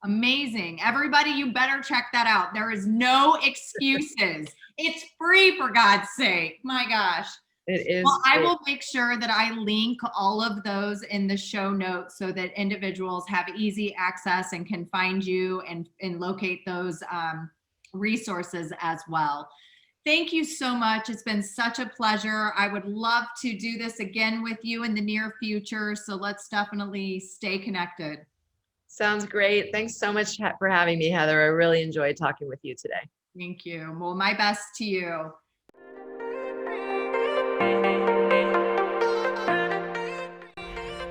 Amazing. Everybody, you better check that out. There is no excuses. It's free, for God's sake. My gosh. It is. Well, I will make sure that I link all of those in the show notes so that individuals have easy access and can find you and locate those resources as well. Thank you so much. It's been such a pleasure. I would love to do this again with you in the near future. So let's definitely stay connected. Sounds great. Thanks so much for having me, Heather. I really enjoyed talking with you today. Thank you. Well, my best to you.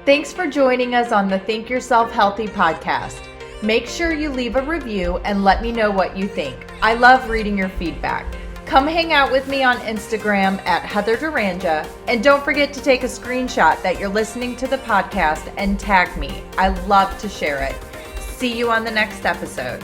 Thanks for joining us on the Think Yourself Healthy podcast. Make sure you leave a review and let me know what you think. I love reading your feedback. Come hang out with me on Instagram at Heather Duranja, and don't forget to take a screenshot that you're listening to the podcast and tag me. I love to share it. See you on the next episode.